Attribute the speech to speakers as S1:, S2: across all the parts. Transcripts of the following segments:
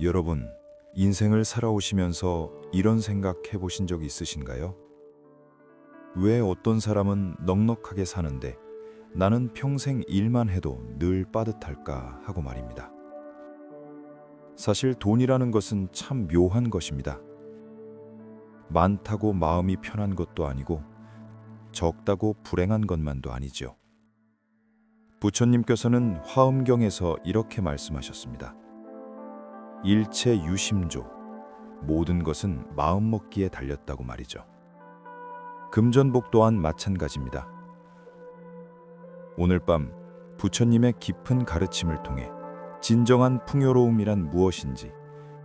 S1: 여러분, 인생을 살아오시면서 이런 생각 해보신 적 있으신가요? 왜 어떤 사람은 넉넉하게 사는데 나는 평생 일만 해도 늘 빠듯할까 하고 말입니다. 사실 돈이라는 것은 참 묘한 것입니다. 많다고 마음이 편한 것도 아니고 적다고 불행한 것만도 아니죠. 부처님께서는 화엄경에서 이렇게 말씀하셨습니다. 일체 유심조, 모든 것은 마음먹기에 달렸다고 말이죠. 금전복 또한 마찬가지입니다. 오늘 밤 부처님의 깊은 가르침을 통해 진정한 풍요로움이란 무엇인지,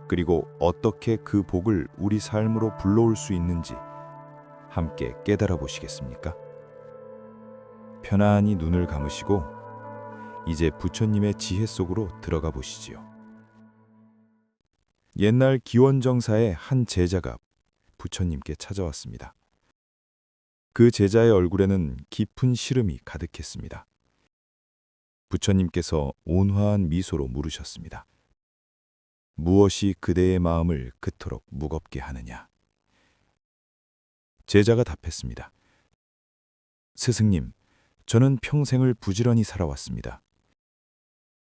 S1: 그리고 어떻게 그 복을 우리 삶으로 불러올 수 있는지 함께 깨달아 보시겠습니까? 편안히 눈을 감으시고 이제 부처님의 지혜 속으로 들어가 보시지요. 옛날 기원정사의 한 제자가 부처님께 찾아왔습니다. 그 제자의 얼굴에는 깊은 시름이 가득했습니다. 부처님께서 온화한 미소로 물으셨습니다. 무엇이 그대의 마음을 그토록 무겁게 하느냐? 제자가 답했습니다. 스승님, 저는 평생을 부지런히 살아왔습니다.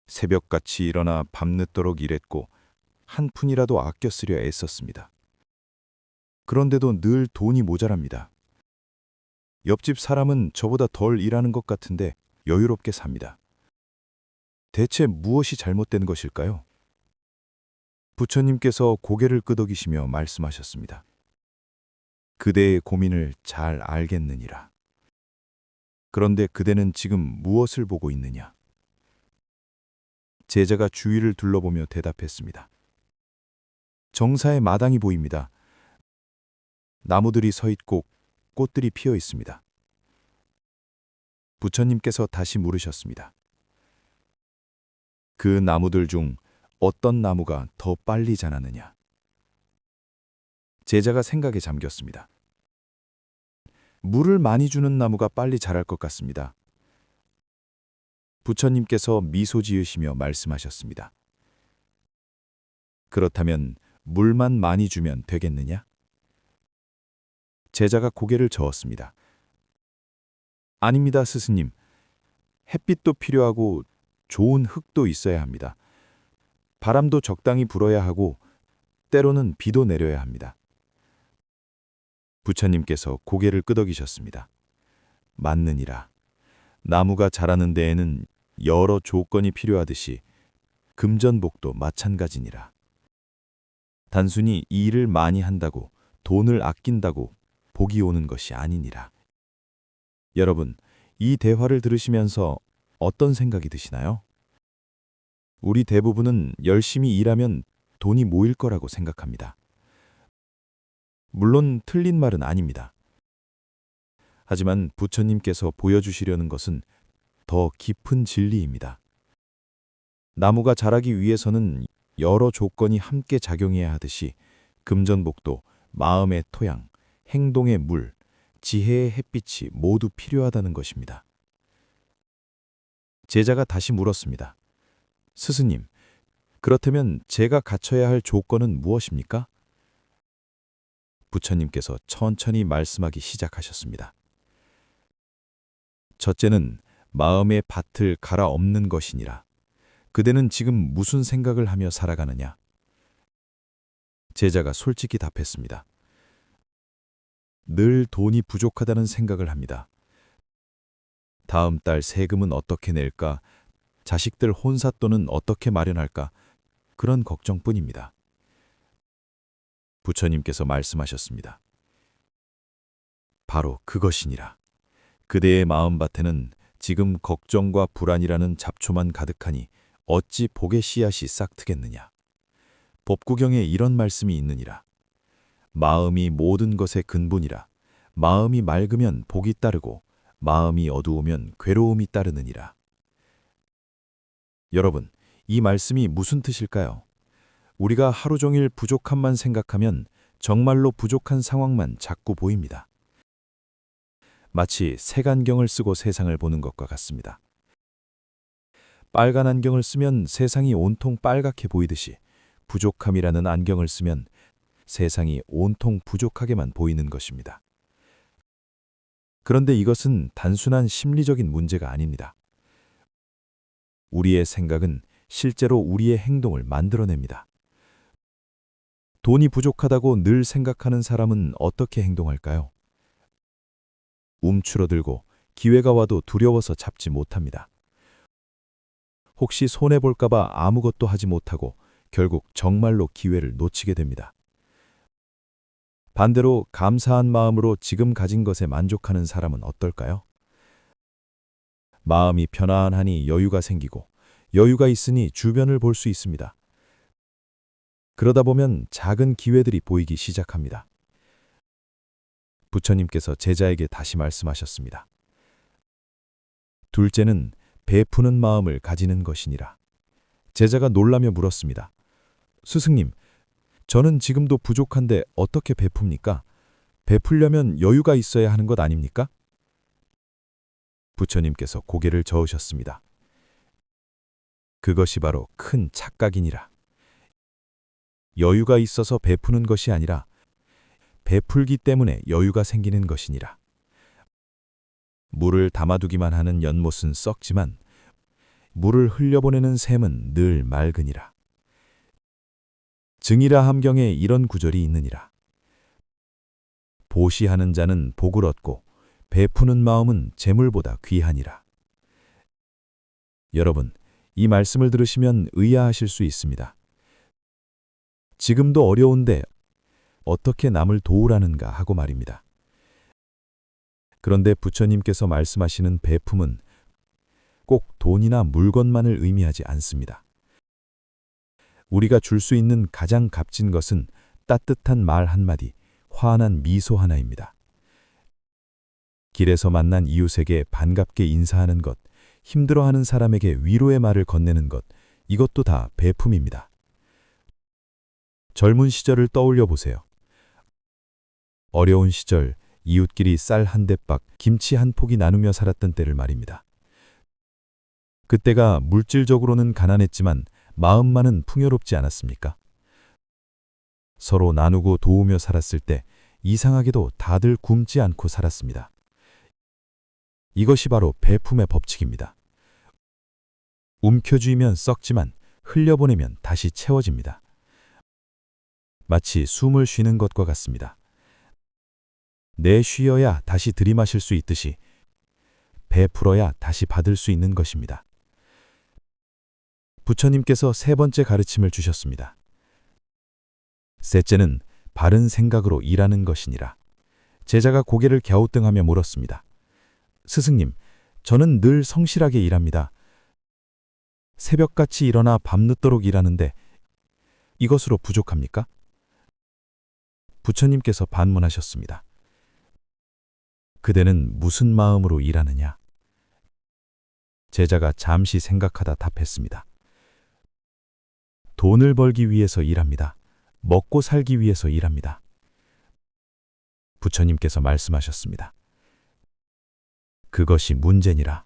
S1: 새벽같이 일어나 밤늦도록 일했고 한 푼이라도 아껴 쓰려 애썼습니다. 그런데도 늘 돈이 모자랍니다. 옆집 사람은 저보다 덜 일하는 것 같은데 여유롭게 삽니다. 대체 무엇이 잘못된 것일까요? 부처님께서 고개를 끄덕이시며 말씀하셨습니다. 그대의 고민을 잘 알겠느니라. 그런데 그대는 지금 무엇을 보고 있느냐? 제자가 주위를 둘러보며 대답했습니다. 정사의 마당이 보입니다. 나무들이 서 있고 꽃들이 피어 있습니다. 부처님께서 다시 물으셨습니다. 그 나무들 중 어떤 나무가 더 빨리 자라느냐? 제자가 생각에 잠겼습니다. 물을 많이 주는 나무가 빨리 자랄 것 같습니다. 부처님께서 미소 지으시며 말씀하셨습니다. 그렇다면 물만 많이 주면 되겠느냐? 제자가 고개를 저었습니다. 아닙니다, 스승님. 햇빛도 필요하고 좋은 흙도 있어야 합니다. 바람도 적당히 불어야 하고 때로는 비도 내려야 합니다. 부처님께서 고개를 끄덕이셨습니다. 맞느니라. 나무가 자라는 데에는 여러 조건이 필요하듯이 금전복도 마찬가지니라. 단순히 이 일을 많이 한다고 돈을 아낀다고 복이 오는 것이 아니니라. 여러분, 이 대화를 들으시면서 어떤 생각이 드시나요? 우리 대부분은 열심히 일하면 돈이 모일 거라고 생각합니다. 물론 틀린 말은 아닙니다. 하지만 부처님께서 보여주시려는 것은 더 깊은 진리입니다. 나무가 자라기 위해서는 여러 조건이 함께 작용해야 하듯이 금전복도 마음의 토양, 행동의 물, 지혜의 햇빛이 모두 필요하다는 것입니다. 제자가 다시 물었습니다. 스승님, 그렇다면 제가 갖춰야 할 조건은 무엇입니까? 부처님께서 천천히 말씀하기 시작하셨습니다. 첫째는 마음의 밭을 갈아엎는 것이니라. 그대는 지금 무슨 생각을 하며 살아가느냐? 제자가 솔직히 답했습니다. 늘 돈이 부족하다는 생각을 합니다. 다음 달 세금은 어떻게 낼까? 자식들 혼삿돈은 어떻게 마련할까? 그런 걱정뿐입니다. 부처님께서 말씀하셨습니다. 바로 그것이니라. 그대의 마음밭에는 지금 걱정과 불안이라는 잡초만 가득하니 어찌 복의 씨앗이 싹트겠느냐. 법구경에 이런 말씀이 있느니라. 마음이 모든 것의 근본이라. 마음이 맑으면 복이 따르고 마음이 어두우면 괴로움이 따르느니라. 여러분, 이 말씀이 무슨 뜻일까요? 우리가 하루 종일 부족함만 생각하면 정말로 부족한 상황만 자꾸 보입니다. 마치 색안경을 쓰고 세상을 보는 것과 같습니다. 빨간 안경을 쓰면 세상이 온통 빨갛게 보이듯이 부족함이라는 안경을 쓰면 세상이 온통 부족하게만 보이는 것입니다. 그런데 이것은 단순한 심리적인 문제가 아닙니다. 우리의 생각은 실제로 우리의 행동을 만들어냅니다. 돈이 부족하다고 늘 생각하는 사람은 어떻게 행동할까요? 움츠러들고 기회가 와도 두려워서 잡지 못합니다. 혹시 손해볼까봐 아무것도 하지 못하고 결국 정말로 기회를 놓치게 됩니다. 반대로 감사한 마음으로 지금 가진 것에 만족하는 사람은 어떨까요? 마음이 편안하니 여유가 생기고 여유가 있으니 주변을 볼 수 있습니다. 그러다 보면 작은 기회들이 보이기 시작합니다. 부처님께서 제자에게 다시 말씀하셨습니다. 둘째는 베푸는 마음을 가지는 것이니라. 제자가 놀라며 물었습니다. 스승님, 저는 지금도 부족한데 어떻게 베풉니까? 베풀려면 여유가 있어야 하는 것 아닙니까? 부처님께서 고개를 저으셨습니다. 그것이 바로 큰 착각이니라. 여유가 있어서 베푸는 것이 아니라 베풀기 때문에 여유가 생기는 것이니라. 물을 담아두기만 하는 연못은 썩지만 물을 흘려보내는 샘은 늘 맑으니라. 증이라 함경에 이런 구절이 있느니라. 보시하는 자는 복을 얻고 베푸는 마음은 재물보다 귀하니라. 여러분, 이 말씀을 들으시면 의아하실 수 있습니다. 지금도 어려운데 어떻게 남을 도우라는가 하고 말입니다. 그런데 부처님께서 말씀하시는 베품은 꼭 돈이나 물건만을 의미하지 않습니다. 우리가 줄 수 있는 가장 값진 것은 따뜻한 말 한마디, 환한 미소 하나입니다. 길에서 만난 이웃에게 반갑게 인사하는 것, 힘들어하는 사람에게 위로의 말을 건네는 것, 이것도 다 베품입니다. 젊은 시절을 떠올려 보세요. 어려운 시절 이웃끼리 쌀 한 대박, 김치 한 포기 나누며 살았던 때를 말입니다. 그때가 물질적으로는 가난했지만 마음만은 풍요롭지 않았습니까? 서로 나누고 도우며 살았을 때 이상하게도 다들 굶지 않고 살았습니다. 이것이 바로 베품의 법칙입니다. 움켜쥐면 썩지만 흘려보내면 다시 채워집니다. 마치 숨을 쉬는 것과 같습니다. 내쉬어야 다시 들이마실 수 있듯이 베풀어야 다시 받을 수 있는 것입니다. 부처님께서 세 번째 가르침을 주셨습니다. 셋째는 바른 생각으로 일하는 것이니라. 제자가 고개를 갸우뚱하며 물었습니다. 스승님, 저는 늘 성실하게 일합니다. 새벽같이 일어나 밤늦도록 일하는데 이것으로 부족합니까? 부처님께서 반문하셨습니다. 그대는 무슨 마음으로 일하느냐? 제자가 잠시 생각하다 답했습니다. 돈을 벌기 위해서 일합니다. 먹고 살기 위해서 일합니다. 부처님께서 말씀하셨습니다. 그것이 문제니라.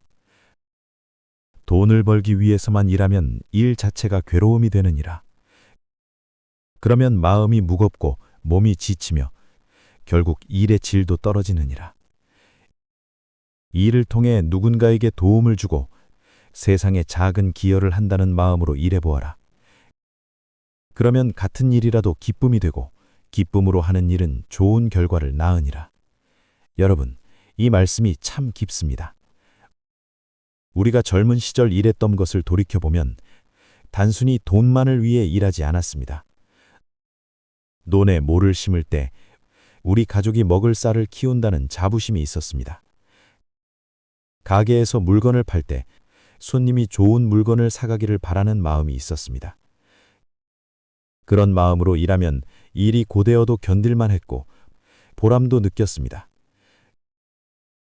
S1: 돈을 벌기 위해서만 일하면 일 자체가 괴로움이 되느니라. 그러면 마음이 무겁고 몸이 지치며 결국 일의 질도 떨어지느니라. 일을 통해 누군가에게 도움을 주고 세상에 작은 기여를 한다는 마음으로 일해보아라. 그러면 같은 일이라도 기쁨이 되고 기쁨으로 하는 일은 좋은 결과를 낳으니라. 여러분, 이 말씀이 참 깊습니다. 우리가 젊은 시절 일했던 것을 돌이켜보면 단순히 돈만을 위해 일하지 않았습니다. 논에 모를 심을 때 우리 가족이 먹을 쌀을 키운다는 자부심이 있었습니다. 가게에서 물건을 팔 때 손님이 좋은 물건을 사가기를 바라는 마음이 있었습니다. 그런 마음으로 일하면 일이 고되어도 견딜만 했고 보람도 느꼈습니다.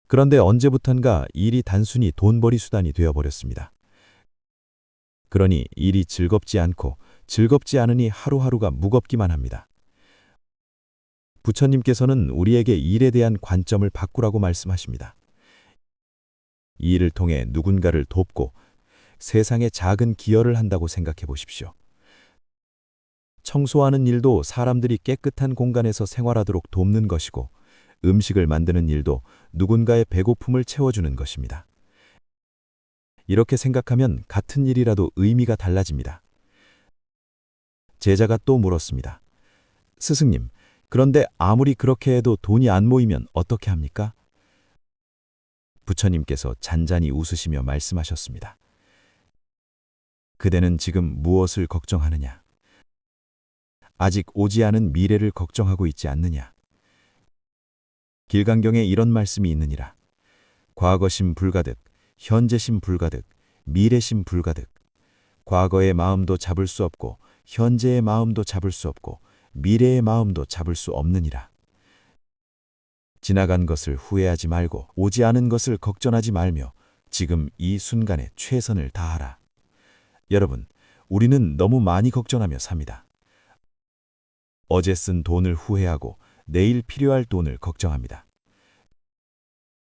S1: 그런데 언제부턴가 일이 단순히 돈벌이 수단이 되어버렸습니다. 그러니 일이 즐겁지 않고 즐겁지 않으니 하루하루가 무겁기만 합니다. 부처님께서는 우리에게 일에 대한 관점을 바꾸라고 말씀하십니다. 이 일을 통해 누군가를 돕고 세상에 작은 기여를 한다고 생각해 보십시오. 청소하는 일도 사람들이 깨끗한 공간에서 생활하도록 돕는 것이고, 음식을 만드는 일도 누군가의 배고픔을 채워주는 것입니다. 이렇게 생각하면 같은 일이라도 의미가 달라집니다. 제자가 또 물었습니다. 스승님, 그런데 아무리 그렇게 해도 돈이 안 모이면 어떻게 합니까? 부처님께서 잔잔히 웃으시며 말씀하셨습니다. 그대는 지금 무엇을 걱정하느냐? 아직 오지 않은 미래를 걱정하고 있지 않느냐? 길강경에 이런 말씀이 있느니라. 과거심 불가득, 현재심 불가득, 미래심 불가득. 과거의 마음도 잡을 수 없고, 현재의 마음도 잡을 수 없고, 미래의 마음도 잡을 수 없느니라. 지나간 것을 후회하지 말고 오지 않은 것을 걱정하지 말며 지금 이 순간에 최선을 다하라. 여러분, 우리는 너무 많이 걱정하며 삽니다. 어제 쓴 돈을 후회하고 내일 필요할 돈을 걱정합니다.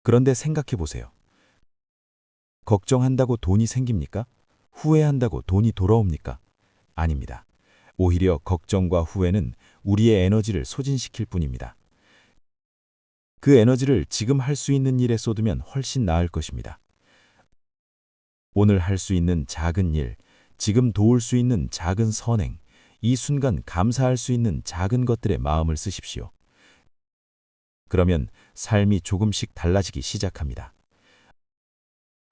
S1: 그런데 생각해 보세요. 걱정한다고 돈이 생깁니까? 후회한다고 돈이 돌아옵니까? 아닙니다. 오히려 걱정과 후회는 우리의 에너지를 소진시킬 뿐입니다. 그 에너지를 지금 할 수 있는 일에 쏟으면 훨씬 나을 것입니다. 오늘 할 수 있는 작은 일, 지금 도울 수 있는 작은 선행, 이 순간 감사할 수 있는 작은 것들에 마음을 쓰십시오. 그러면 삶이 조금씩 달라지기 시작합니다.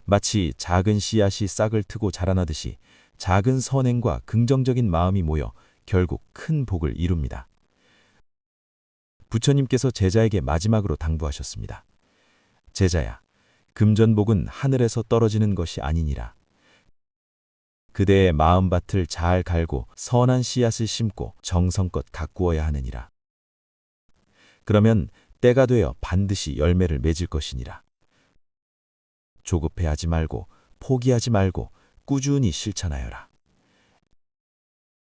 S1: 마치 작은 씨앗이 싹을 트고 자라나듯이 작은 선행과 긍정적인 마음이 모여 결국 큰 복을 이룹니다. 부처님께서 제자에게 마지막으로 당부하셨습니다. 제자야, 금전복은 하늘에서 떨어지는 것이 아니니라. 그대의 마음밭을 잘 갈고 선한 씨앗을 심고 정성껏 가꾸어야 하느니라. 그러면 때가 되어 반드시 열매를 맺을 것이니라. 조급해하지 말고 포기하지 말고 꾸준히 실천하여라.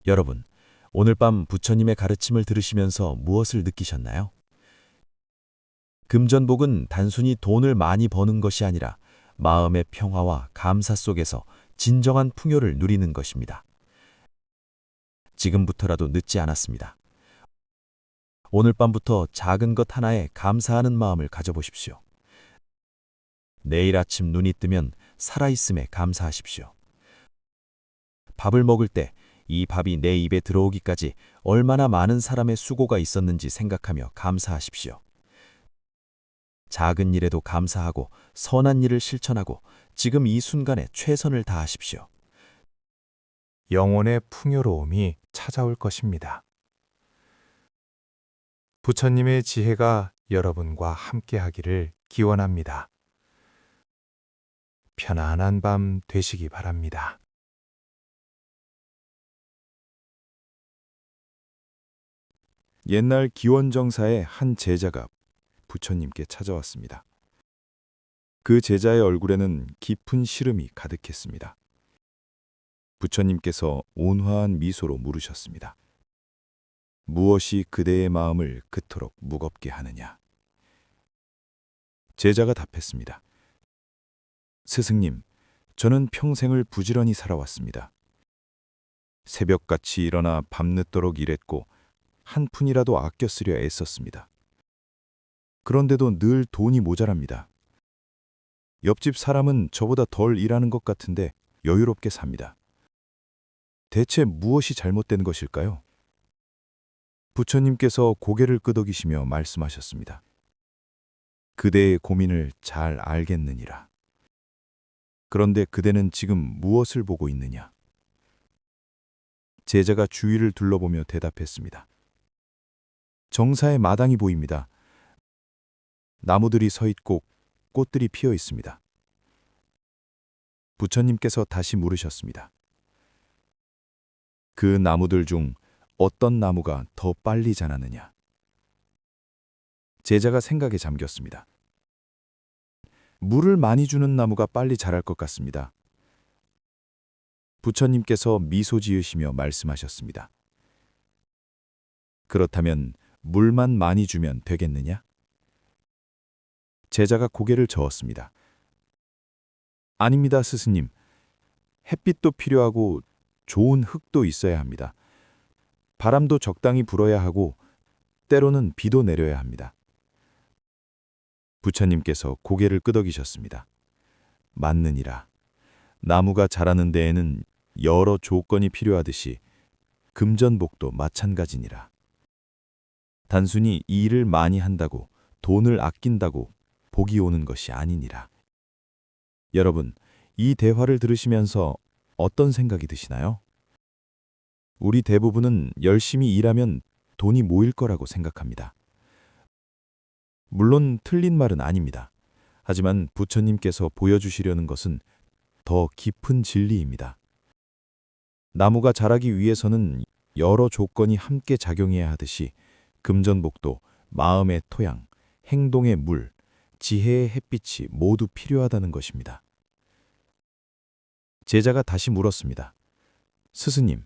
S1: 여러분, 오늘 밤 부처님의 가르침을 들으시면서 무엇을 느끼셨나요? 금전복은 단순히 돈을 많이 버는 것이 아니라 마음의 평화와 감사 속에서 진정한 풍요를 누리는 것입니다. 지금부터라도 늦지 않았습니다. 오늘 밤부터 작은 것 하나에 감사하는 마음을 가져보십시오. 내일 아침 눈이 뜨면 살아있음에 감사하십시오. 밥을 먹을 때 이 밥이 내 입에 들어오기까지 얼마나 많은 사람의 수고가 있었는지 생각하며 감사하십시오. 작은 일에도 감사하고 선한 일을 실천하고 지금 이 순간에 최선을 다하십시오.
S2: 영혼의 풍요로움이 찾아올 것입니다. 부처님의 지혜가 여러분과 함께하기를 기원합니다. 편안한 밤 되시기 바랍니다.
S1: 옛날 기원정사의 한 제자가 부처님께 찾아왔습니다. 그 제자의 얼굴에는 깊은 시름이 가득했습니다. 부처님께서 온화한 미소로 물으셨습니다. 무엇이 그대의 마음을 그토록 무겁게 하느냐? 제자가 답했습니다. 스승님, 저는 평생을 부지런히 살아왔습니다. 새벽같이 일어나 밤늦도록 일했고 한 푼이라도 아껴 쓰려 애썼습니다. 그런데도 늘 돈이 모자랍니다. 옆집 사람은 저보다 덜 일하는 것 같은데 여유롭게 삽니다. 대체 무엇이 잘못된 것일까요? 부처님께서 고개를 끄덕이시며 말씀하셨습니다. 그대의 고민을 잘 알겠느니라. 그런데 그대는 지금 무엇을 보고 있느냐? 제자가 주위를 둘러보며 대답했습니다. 정사의 마당이 보입니다. 나무들이 서 있고 꽃들이 피어 있습니다. 부처님께서 다시 물으셨습니다. 그 나무들 중 어떤 나무가 더 빨리 자라느냐? 제자가 생각에 잠겼습니다. 물을 많이 주는 나무가 빨리 자랄 것 같습니다. 부처님께서 미소 지으시며 말씀하셨습니다. 그렇다면 물만 많이 주면 되겠느냐? 제자가 고개를 저었습니다. 아닙니다, 스승님. 햇빛도 필요하고 좋은 흙도 있어야 합니다. 바람도 적당히 불어야 하고 때로는 비도 내려야 합니다. 부처님께서 고개를 끄덕이셨습니다. 맞느니라. 나무가 자라는 데에는 여러 조건이 필요하듯이 금전복도 마찬가지니라. 단순히 이 일을 많이 한다고 돈을 아낀다고 복이 오는 것이 아니니라. 여러분, 이 대화를 들으시면서 어떤 생각이 드시나요? 우리 대부분은 열심히 일하면 돈이 모일 거라고 생각합니다. 물론 틀린 말은 아닙니다. 하지만 부처님께서 보여주시려는 것은 더 깊은 진리입니다. 나무가 자라기 위해서는 여러 조건이 함께 작용해야 하듯이 금전복도 마음의 토양, 행동의 물, 지혜의 햇빛이 모두 필요하다는 것입니다. 제자가 다시 물었습니다. 스승님,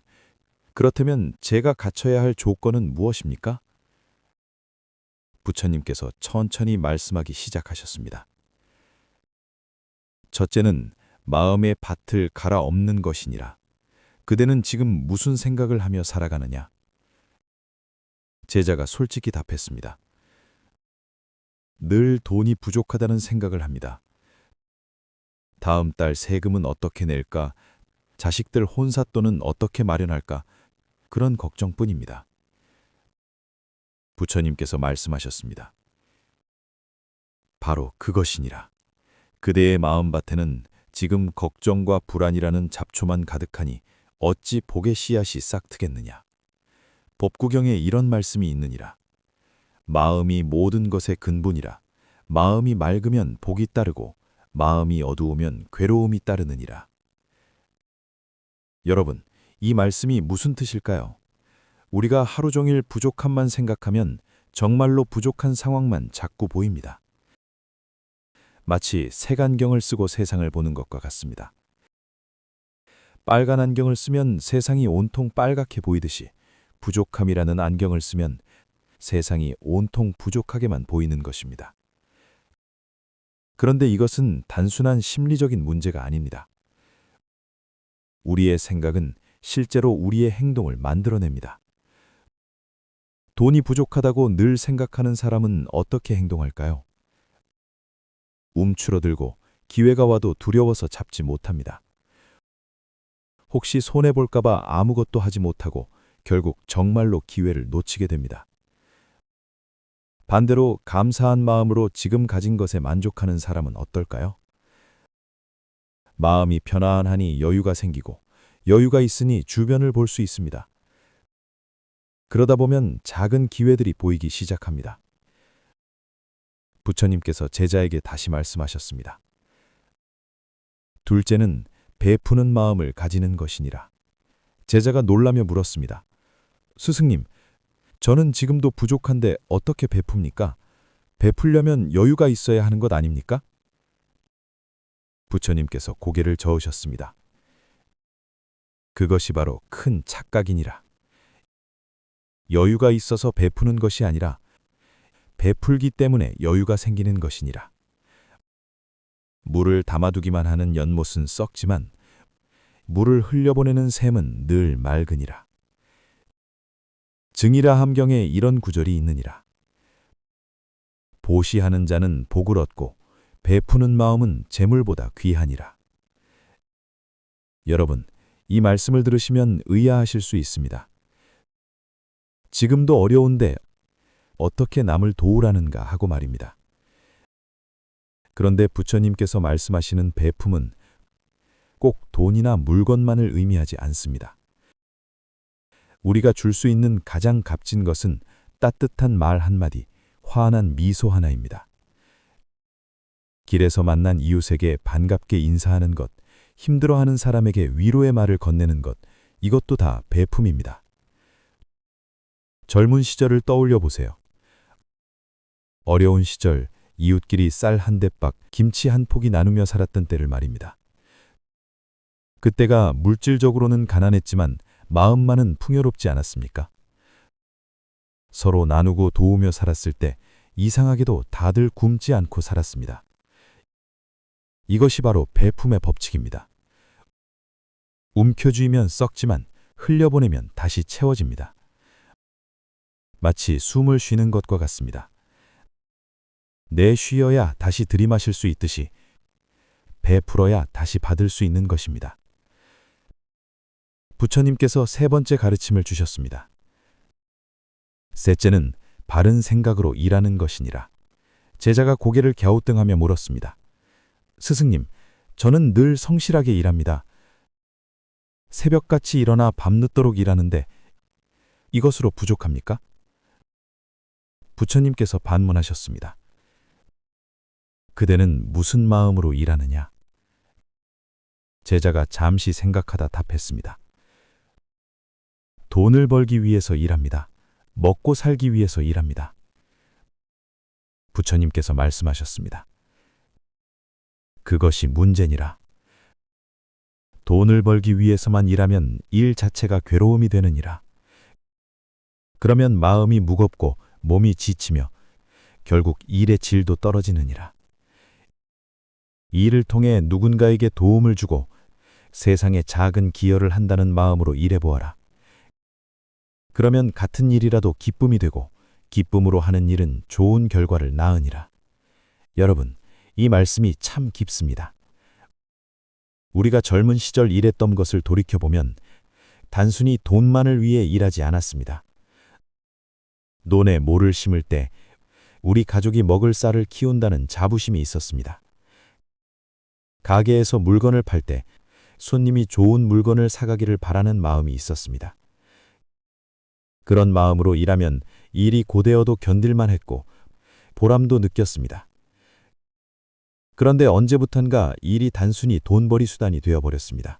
S1: 그렇다면 제가 갖춰야 할 조건은 무엇입니까? 부처님께서 천천히 말씀하기 시작하셨습니다. 첫째는 마음의 밭을 갈아엎는 것이니라. 그대는 지금 무슨 생각을 하며 살아가느냐? 제자가 솔직히 답했습니다. 늘 돈이 부족하다는 생각을 합니다. 다음 달 세금은 어떻게 낼까? 자식들 혼삿돈은 어떻게 마련할까? 그런 걱정뿐입니다. 부처님께서 말씀하셨습니다. 바로 그것이니라. 그대의 마음밭에는 지금 걱정과 불안이라는 잡초만 가득하니 어찌 복의 씨앗이 싹 트겠느냐. 법구경에 이런 말씀이 있느니라. 마음이 모든 것의 근본이라. 마음이 맑으면 복이 따르고 마음이 어두우면 괴로움이 따르느니라. 여러분, 이 말씀이 무슨 뜻일까요? 우리가 하루 종일 부족함만 생각하면 정말로 부족한 상황만 자꾸 보입니다. 마치 색안경을 쓰고 세상을 보는 것과 같습니다. 빨간 안경을 쓰면 세상이 온통 빨갛게 보이듯이 부족함이라는 안경을 쓰면 세상이 온통 부족하게만 보이는 것입니다. 그런데 이것은 단순한 심리적인 문제가 아닙니다. 우리의 생각은 실제로 우리의 행동을 만들어냅니다. 돈이 부족하다고 늘 생각하는 사람은 어떻게 행동할까요? 움츠러들고 기회가 와도 두려워서 잡지 못합니다. 혹시 손해볼까봐 아무것도 하지 못하고 결국 정말로 기회를 놓치게 됩니다. 반대로 감사한 마음으로 지금 가진 것에 만족하는 사람은 어떨까요? 마음이 편안하니 여유가 생기고 여유가 있으니 주변을 볼 수 있습니다. 그러다 보면 작은 기회들이 보이기 시작합니다. 부처님께서 제자에게 다시 말씀하셨습니다. 둘째는 베푸는 마음을 가지는 것이니라. 제자가 놀라며 물었습니다. 스승님, 저는 지금도 부족한데 어떻게 베풉니까? 베풀려면 여유가 있어야 하는 것 아닙니까? 부처님께서 고개를 저으셨습니다. 그것이 바로 큰 착각이니라. 여유가 있어서 베푸는 것이 아니라 베풀기 때문에 여유가 생기는 것이니라. 물을 담아두기만 하는 연못은 썩지만 물을 흘려보내는 샘은 늘 맑으니라. 증이라 함경에 이런 구절이 있느니라. 보시하는 자는 복을 얻고 베푸는 마음은 재물보다 귀하니라. 여러분, 이 말씀을 들으시면 의아하실 수 있습니다. 지금도 어려운데 어떻게 남을 도우라는가 하고 말입니다. 그런데 부처님께서 말씀하시는 베품은 꼭 돈이나 물건만을 의미하지 않습니다. 우리가 줄 수 있는 가장 값진 것은 따뜻한 말 한마디, 환한 미소 하나입니다. 길에서 만난 이웃에게 반갑게 인사하는 것, 힘들어하는 사람에게 위로의 말을 건네는 것, 이것도 다 베품입니다. 젊은 시절을 떠올려 보세요. 어려운 시절 이웃끼리 쌀 한 대박, 김치 한 포기 나누며 살았던 때를 말입니다. 그때가 물질적으로는 가난했지만 마음만은 풍요롭지 않았습니까? 서로 나누고 도우며 살았을 때 이상하게도 다들 굶지 않고 살았습니다. 이것이 바로 베품의 법칙입니다. 움켜쥐면 썩지만 흘려보내면 다시 채워집니다. 마치 숨을 쉬는 것과 같습니다. 내쉬어야 다시 들이마실 수 있듯이 베풀어야 다시 받을 수 있는 것입니다. 부처님께서 세 번째 가르침을 주셨습니다. 셋째는 바른 생각으로 일하는 것이니라. 제자가 고개를 갸우뚱하며 물었습니다. 스승님, 저는 늘 성실하게 일합니다. 새벽같이 일어나 밤늦도록 일하는데 이것으로 부족합니까? 부처님께서 반문하셨습니다. 그대는 무슨 마음으로 일하느냐? 제자가 잠시 생각하다 답했습니다. 돈을 벌기 위해서 일합니다. 먹고 살기 위해서 일합니다. 부처님께서 말씀하셨습니다. 그것이 문제니라. 돈을 벌기 위해서만 일하면 일 자체가 괴로움이 되느니라. 그러면 마음이 무겁고 몸이 지치며 결국 일의 질도 떨어지느니라. 일을 통해 누군가에게 도움을 주고 세상에 작은 기여를 한다는 마음으로 일해보아라. 그러면 같은 일이라도 기쁨이 되고 기쁨으로 하는 일은 좋은 결과를 낳으니라. 여러분, 이 말씀이 참 깊습니다. 우리가 젊은 시절 일했던 것을 돌이켜보면 단순히 돈만을 위해 일하지 않았습니다. 논에 모를 심을 때 우리 가족이 먹을 쌀을 키운다는 자부심이 있었습니다. 가게에서 물건을 팔 때 손님이 좋은 물건을 사가기를 바라는 마음이 있었습니다. 그런 마음으로 일하면 일이 고되어도 견딜만 했고 보람도 느꼈습니다. 그런데 언제부턴가 일이 단순히 돈벌이 수단이 되어버렸습니다.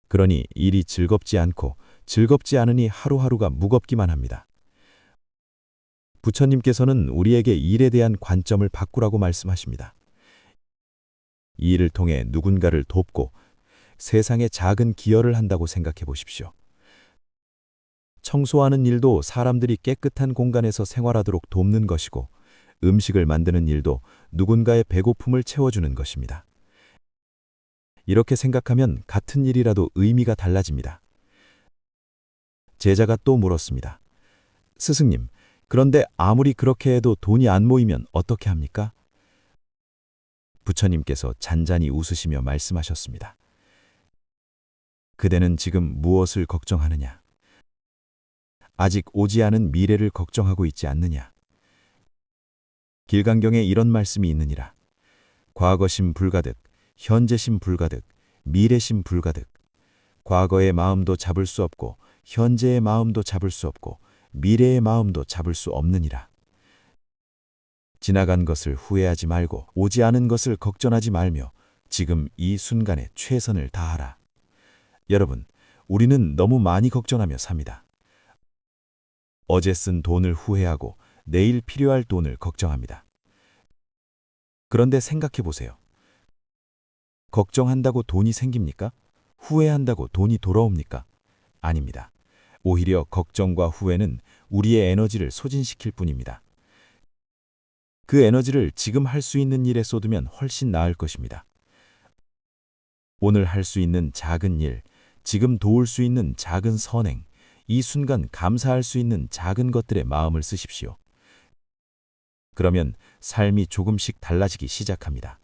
S1: 그러니 일이 즐겁지 않고 즐겁지 않으니 하루하루가 무겁기만 합니다. 부처님께서는 우리에게 일에 대한 관점을 바꾸라고 말씀하십니다. 이 일을 통해 누군가를 돕고 세상에 작은 기여를 한다고 생각해 보십시오. 청소하는 일도 사람들이 깨끗한 공간에서 생활하도록 돕는 것이고 음식을 만드는 일도 누군가의 배고픔을 채워주는 것입니다. 이렇게 생각하면 같은 일이라도 의미가 달라집니다. 제자가 또 물었습니다. 스승님, 그런데 아무리 그렇게 해도 돈이 안 모이면 어떻게 합니까? 부처님께서 잔잔히 웃으시며 말씀하셨습니다. 그대는 지금 무엇을 걱정하느냐? 아직 오지 않은 미래를 걱정하고 있지 않느냐? 길강경에 이런 말씀이 있느니라. 과거심 불가득, 현재심 불가득, 미래심 불가득. 과거의 마음도 잡을 수 없고 현재의 마음도 잡을 수 없고 미래의 마음도 잡을 수 없느니라. 지나간 것을 후회하지 말고 오지 않은 것을 걱정하지 말며 지금 이 순간에 최선을 다하라. 여러분, 우리는 너무 많이 걱정하며 삽니다. 어제 쓴 돈을 후회하고 내일 필요할 돈을 걱정합니다. 그런데 생각해 보세요. 걱정한다고 돈이 생깁니까? 후회한다고 돈이 돌아옵니까? 아닙니다. 오히려 걱정과 후회는 우리의 에너지를 소진시킬 뿐입니다. 그 에너지를 지금 할 수 있는 일에 쏟으면 훨씬 나을 것입니다. 오늘 할 수 있는 작은 일, 지금 도울 수 있는 작은 선행, 이 순간 감사할 수 있는 작은 것들에 마음을 쓰십시오. 그러면 삶이 조금씩 달라지기 시작합니다.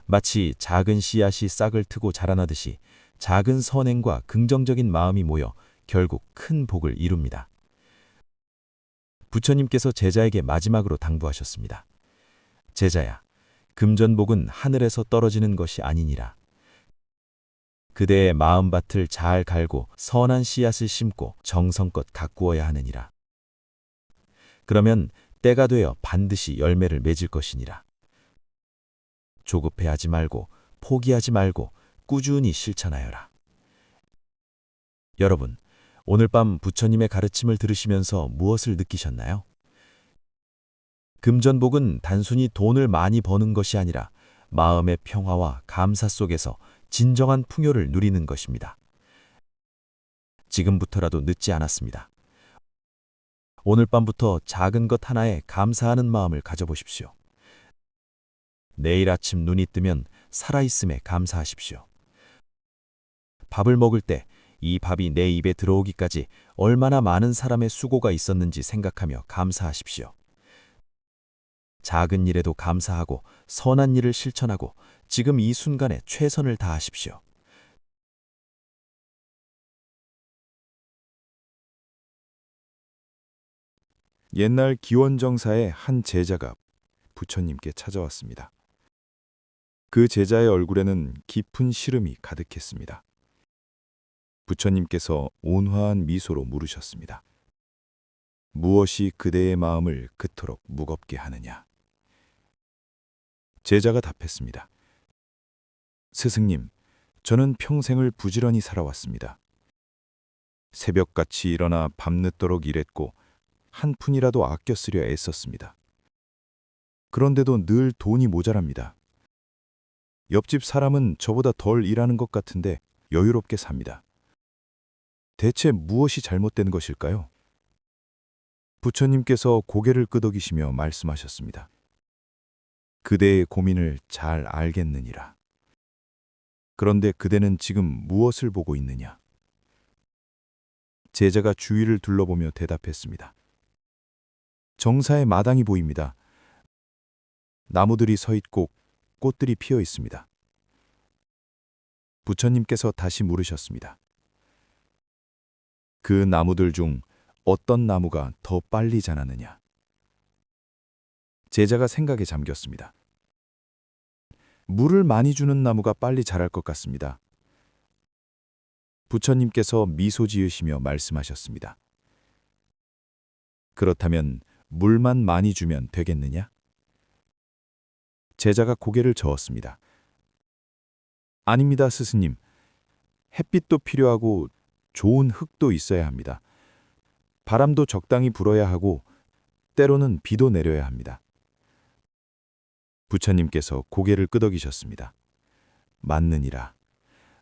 S1: 마치 작은 씨앗이 싹을 트고 자라나듯이 작은 선행과 긍정적인 마음이 모여 결국 큰 복을 이룹니다. 부처님께서 제자에게 마지막으로 당부하셨습니다. 제자야, 금전복은 하늘에서 떨어지는 것이 아니니라. 그대의 마음밭을 잘 갈고 선한 씨앗을 심고 정성껏 가꾸어야 하느니라. 그러면 때가 되어 반드시 열매를 맺을 것이니라. 조급해하지 말고 포기하지 말고 꾸준히 실천하여라. 여러분, 오늘 밤 부처님의 가르침을 들으시면서 무엇을 느끼셨나요? 금전복은 단순히 돈을 많이 버는 것이 아니라 마음의 평화와 감사 속에서 진정한 풍요를 누리는 것입니다. 지금부터라도 늦지 않았습니다. 오늘 밤부터 작은 것 하나에 감사하는 마음을 가져보십시오. 내일 아침 눈이 뜨면 살아있음에 감사하십시오. 밥을 먹을 때 이 밥이 내 입에 들어오기까지 얼마나 많은 사람의 수고가 있었는지 생각하며 감사하십시오. 작은 일에도 감사하고 선한 일을 실천하고 지금 이 순간에 최선을 다하십시오. 옛날 기원정사의 한 제자가 부처님께 찾아왔습니다. 그 제자의 얼굴에는 깊은 시름이 가득했습니다. 부처님께서 온화한 미소로 물으셨습니다. 무엇이 그대의 마음을 그토록 무겁게 하느냐? 제자가 답했습니다. 스승님, 저는 평생을 부지런히 살아왔습니다. 새벽같이 일어나 밤늦도록 일했고 한 푼이라도 아껴 쓰려 애썼습니다. 그런데도 늘 돈이 모자랍니다. 옆집 사람은 저보다 덜 일하는 것 같은데 여유롭게 삽니다. 대체 무엇이 잘못된 것일까요? 부처님께서 고개를 끄덕이시며 말씀하셨습니다. 그대의 고민을 잘 알겠느니라. 그런데 그대는 지금 무엇을 보고 있느냐? 제자가 주위를 둘러보며 대답했습니다. 정사의 마당이 보입니다. 나무들이 서 있고 꽃들이 피어 있습니다. 부처님께서 다시 물으셨습니다. 그 나무들 중 어떤 나무가 더 빨리 자라느냐? 제자가 생각에 잠겼습니다. 물을 많이 주는 나무가 빨리 자랄 것 같습니다. 부처님께서 미소 지으시며 말씀하셨습니다. 그렇다면 물만 많이 주면 되겠느냐? 제자가 고개를 저었습니다. 아닙니다, 스승님. 햇빛도 필요하고 좋은 흙도 있어야 합니다. 바람도 적당히 불어야 하고 때로는 비도 내려야 합니다. 부처님께서 고개를 끄덕이셨습니다. 맞느니라.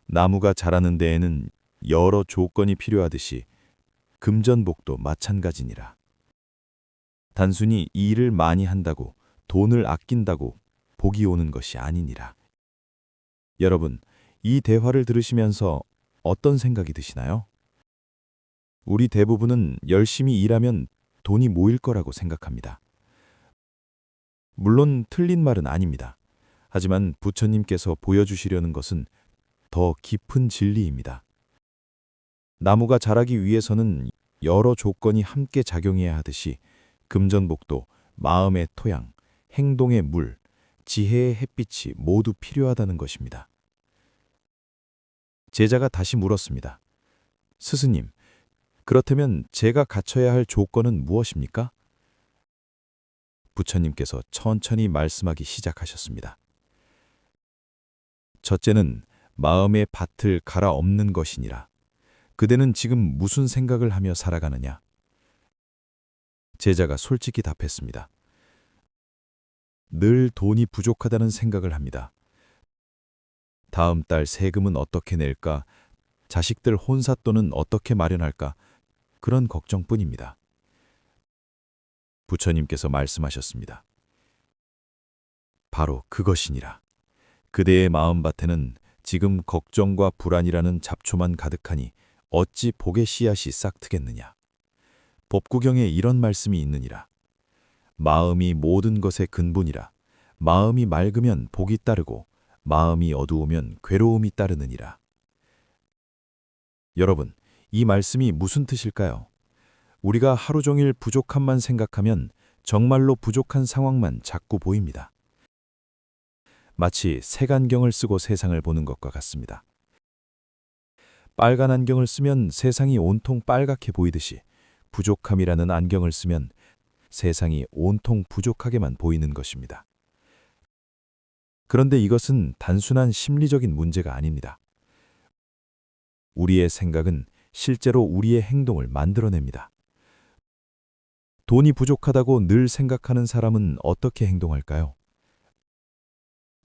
S1: 나무가 자라는 데에는 여러 조건이 필요하듯이 금전복도 마찬가지니라. 단순히 이 일을 많이 한다고 돈을 아낀다고 복이 오는 것이 아니니라. 여러분, 이 대화를 들으시면서 어떤 생각이 드시나요? 우리 대부분은 열심히 일하면 돈이 모일 거라고 생각합니다. 물론 틀린 말은 아닙니다. 하지만 부처님께서 보여주시려는 것은 더 깊은 진리입니다. 나무가 자라기 위해서는 여러 조건이 함께 작용해야 하듯이 금전복도, 마음의 토양, 행동의 물, 지혜의 햇빛이 모두 필요하다는 것입니다. 제자가 다시 물었습니다. 스승님, 그렇다면 제가 갖춰야 할 조건은 무엇입니까? 부처님께서 천천히 말씀하기 시작하셨습니다. 첫째는 마음의 밭을 갈아엎는 것이니라. 그대는 지금 무슨 생각을 하며 살아가느냐? 제자가 솔직히 답했습니다. 늘 돈이 부족하다는 생각을 합니다. 다음 달 세금은 어떻게 낼까? 자식들 혼삿돈은 어떻게 마련할까? 그런 걱정뿐입니다. 부처님께서 말씀하셨습니다. 바로 그것이니라. 그대의 마음밭에는 지금 걱정과 불안이라는 잡초만 가득하니 어찌 복의 씨앗이 싹트겠느냐. 법구경에 이런 말씀이 있느니라. 마음이 모든 것의 근본이라. 마음이 맑으면 복이 따르고 마음이 어두우면 괴로움이 따르느니라. 여러분, 이 말씀이 무슨 뜻일까요? 우리가 하루 종일 부족함만 생각하면 정말로 부족한 상황만 자꾸 보입니다. 마치 색안경을 쓰고 세상을 보는 것과 같습니다. 빨간 안경을 쓰면 세상이 온통 빨갛게 보이듯이 부족함이라는 안경을 쓰면 세상이 온통 부족하게만 보이는 것입니다. 그런데 이것은 단순한 심리적인 문제가 아닙니다. 우리의 생각은 실제로 우리의 행동을 만들어냅니다. 돈이 부족하다고 늘 생각하는 사람은 어떻게 행동할까요?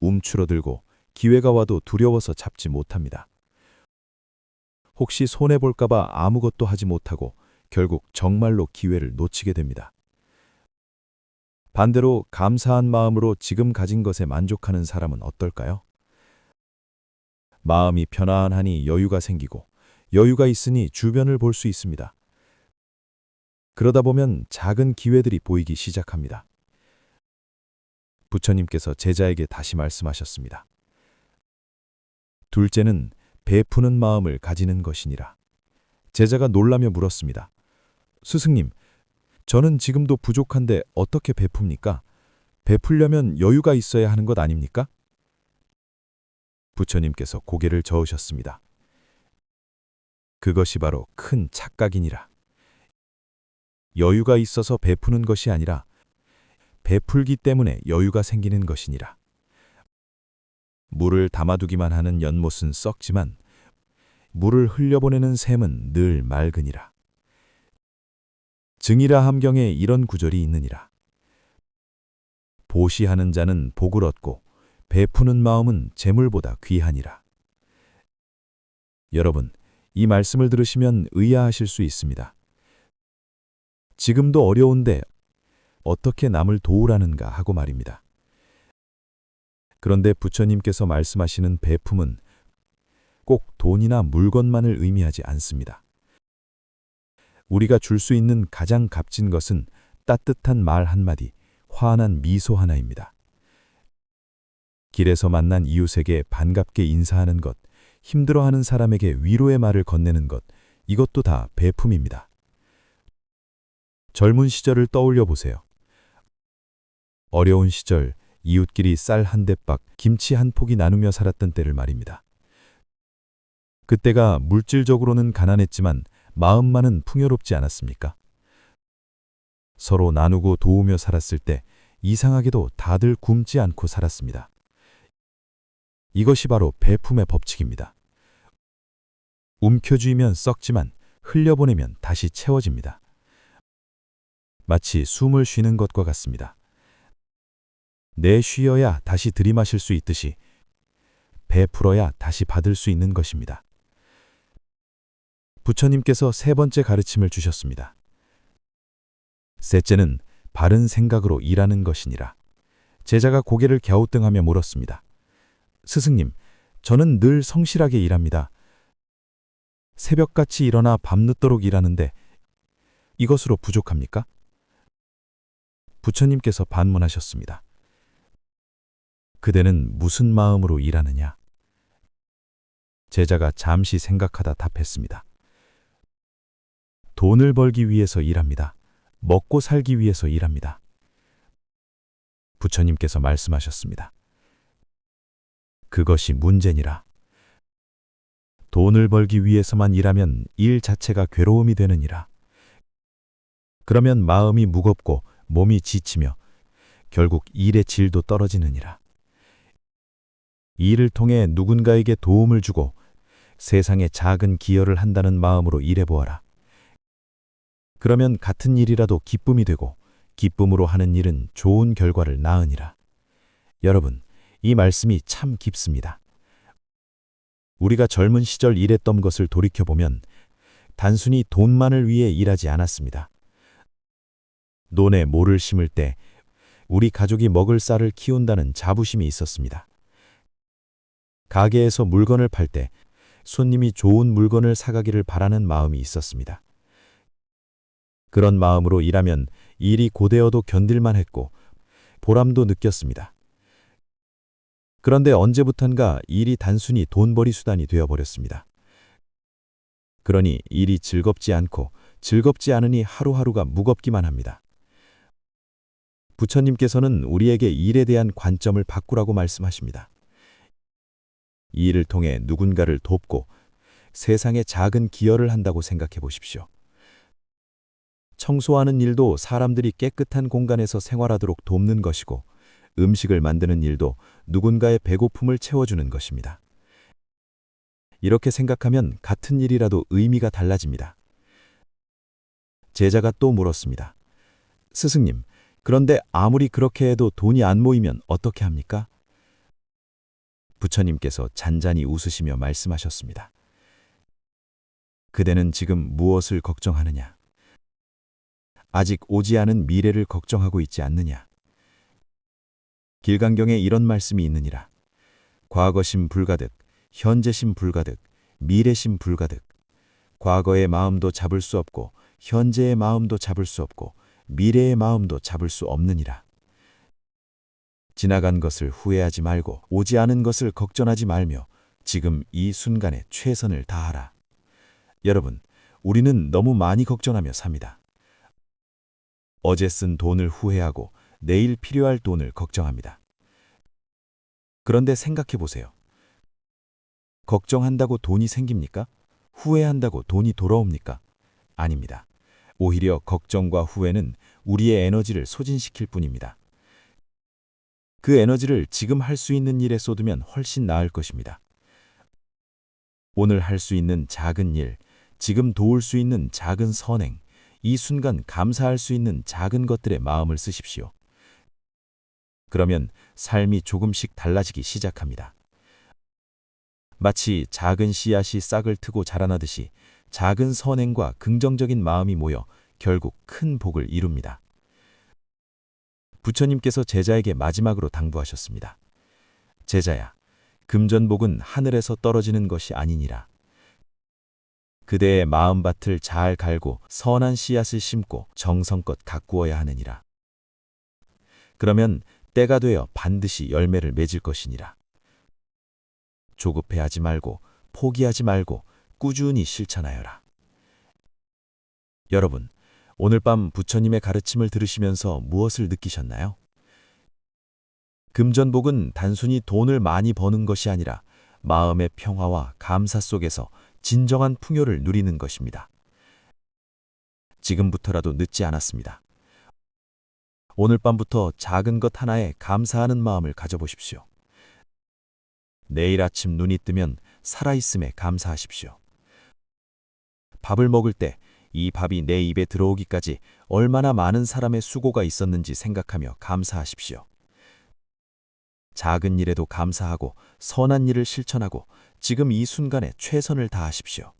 S1: 움츠러들고 기회가 와도 두려워서 잡지 못합니다. 혹시 손해볼까봐 아무것도 하지 못하고 결국 정말로 기회를 놓치게 됩니다. 반대로 감사한 마음으로 지금 가진 것에 만족하는 사람은 어떨까요? 마음이 편안하니 여유가 생기고 여유가 있으니 주변을 볼 수 있습니다. 그러다 보면 작은 기회들이 보이기 시작합니다. 부처님께서 제자에게 다시 말씀하셨습니다. 둘째는 베푸는 마음을 가지는 것이니라. 제자가 놀라며 물었습니다. 스승님, 저는 지금도 부족한데 어떻게 베풉니까? 베풀려면 여유가 있어야 하는 것 아닙니까? 부처님께서 고개를 저으셨습니다. 그것이 바로 큰 착각이니라. 여유가 있어서 베푸는 것이 아니라 베풀기 때문에 여유가 생기는 것이니라. 물을 담아두기만 하는 연못은 썩지만 물을 흘려보내는 샘은 늘 맑으니라. 증이라 함경에 이런 구절이 있느니라. 보시하는 자는 복을 얻고 베푸는 마음은 재물보다 귀하니라. 여러분, 이 말씀을 들으시면 의아하실 수 있습니다. 지금도 어려운데 어떻게 남을 도우라는가 하고 말입니다. 그런데 부처님께서 말씀하시는 베품은 꼭 돈이나 물건만을 의미하지 않습니다. 우리가 줄 수 있는 가장 값진 것은 따뜻한 말 한마디, 환한 미소 하나입니다. 길에서 만난 이웃에게 반갑게 인사하는 것, 힘들어하는 사람에게 위로의 말을 건네는 것, 이것도 다 베품입니다. 젊은 시절을 떠올려 보세요. 어려운 시절 이웃끼리 쌀 한 대박, 김치 한 포기 나누며 살았던 때를 말입니다. 그때가 물질적으로는 가난했지만 마음만은 풍요롭지 않았습니까? 서로 나누고 도우며 살았을 때 이상하게도 다들 굶지 않고 살았습니다. 이것이 바로 베품의 법칙입니다. 움켜쥐면 썩지만 흘려보내면 다시 채워집니다. 마치 숨을 쉬는 것과 같습니다. 내쉬어야 다시 들이마실 수 있듯이 베풀어야 다시 받을 수 있는 것입니다. 부처님께서 세 번째 가르침을 주셨습니다. 셋째는 바른 생각으로 일하는 것이니라. 제자가 고개를 갸우뚱하며 물었습니다. 스승님, 저는 늘 성실하게 일합니다. 새벽같이 일어나 밤늦도록 일하는데 이것으로 부족합니까? 부처님께서 반문하셨습니다. 그대는 무슨 마음으로 일하느냐? 제자가 잠시 생각하다 답했습니다. 돈을 벌기 위해서 일합니다. 먹고 살기 위해서 일합니다. 부처님께서 말씀하셨습니다. 그것이 문제니라. 돈을 벌기 위해서만 일하면 일 자체가 괴로움이 되느니라. 그러면 마음이 무겁고 몸이 지치며 결국 일의 질도 떨어지느니라. 일을 통해 누군가에게 도움을 주고 세상에 작은 기여를 한다는 마음으로 일해보아라. 그러면 같은 일이라도 기쁨이 되고 기쁨으로 하는 일은 좋은 결과를 낳으니라. 여러분, 이 말씀이 참 깊습니다. 우리가 젊은 시절 일했던 것을 돌이켜보면 단순히 돈만을 위해 일하지 않았습니다. 논에 모를 심을 때 우리 가족이 먹을 쌀을 키운다는 자부심이 있었습니다. 가게에서 물건을 팔 때 손님이 좋은 물건을 사가기를 바라는 마음이 있었습니다. 그런 마음으로 일하면 일이 고되어도 견딜만 했고 보람도 느꼈습니다. 그런데 언제부턴가 일이 단순히 돈벌이 수단이 되어버렸습니다. 그러니 일이 즐겁지 않고 즐겁지 않으니 하루하루가 무겁기만 합니다. 부처님께서는 우리에게 일에 대한 관점을 바꾸라고 말씀하십니다. 이 일을 통해 누군가를 돕고 세상에 작은 기여를 한다고 생각해 보십시오. 청소하는 일도 사람들이 깨끗한 공간에서 생활하도록 돕는 것이고 음식을 만드는 일도 누군가의 배고픔을 채워주는 것입니다. 이렇게 생각하면 같은 일이라도 의미가 달라집니다. 제자가 또 물었습니다. 스승님, 그런데 아무리 그렇게 해도 돈이 안 모이면 어떻게 합니까? 부처님께서 잔잔히 웃으시며 말씀하셨습니다. 그대는 지금 무엇을 걱정하느냐? 아직 오지 않은 미래를 걱정하고 있지 않느냐? 길강경에 이런 말씀이 있느니라. 과거심 불가득, 현재심 불가득, 미래심 불가득. 과거의 마음도 잡을 수 없고 현재의 마음도 잡을 수 없고 미래의 마음도 잡을 수 없느니라. 지나간 것을 후회하지 말고 오지 않은 것을 걱정하지 말며 지금 이 순간에 최선을 다하라. 여러분, 우리는 너무 많이 걱정하며 삽니다. 어제 쓴 돈을 후회하고 내일 필요할 돈을 걱정합니다. 그런데 생각해 보세요. 걱정한다고 돈이 생깁니까? 후회한다고 돈이 돌아옵니까? 아닙니다. 오히려 걱정과 후회는 우리의 에너지를 소진시킬 뿐입니다. 그 에너지를 지금 할 수 있는 일에 쏟으면 훨씬 나을 것입니다. 오늘 할 수 있는 작은 일, 지금 도울 수 있는 작은 선행, 이 순간 감사할 수 있는 작은 것들에 마음을 쓰십시오. 그러면 삶이 조금씩 달라지기 시작합니다. 마치 작은 씨앗이 싹을 트고 자라나듯이 작은 선행과 긍정적인 마음이 모여 결국 큰 복을 이룹니다. 부처님께서 제자에게 마지막으로 당부하셨습니다. 제자야, 금전복은 하늘에서 떨어지는 것이 아니니라. 그대의 마음밭을 잘 갈고 선한 씨앗을 심고 정성껏 가꾸어야 하느니라. 그러면 때가 되어 반드시 열매를 맺을 것이니라. 조급해하지 말고 포기하지 말고 꾸준히 실천하여라. 여러분, 오늘 밤 부처님의 가르침을 들으시면서 무엇을 느끼셨나요? 금전복은 단순히 돈을 많이 버는 것이 아니라 마음의 평화와 감사 속에서 진정한 풍요를 누리는 것입니다. 지금부터라도 늦지 않았습니다. 오늘 밤부터 작은 것 하나에 감사하는 마음을 가져보십시오. 내일 아침 눈이 뜨면 살아있음에 감사하십시오. 밥을 먹을 때 이 밥이 내 입에 들어오기까지 얼마나 많은 사람의 수고가 있었는지 생각하며 감사하십시오. 작은 일에도 감사하고 선한 일을 실천하고 지금 이 순간에 최선을 다하십시오.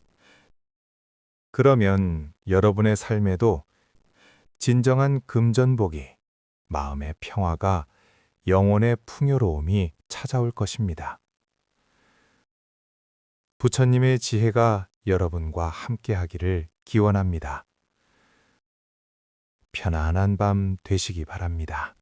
S2: 그러면 여러분의 삶에도 진정한 금전복이, 마음의 평화가, 영혼의 풍요로움이 찾아올 것입니다. 부처님의 지혜가 여러분과 함께하기를 기원합니다. 편안한 밤 되시기 바랍니다.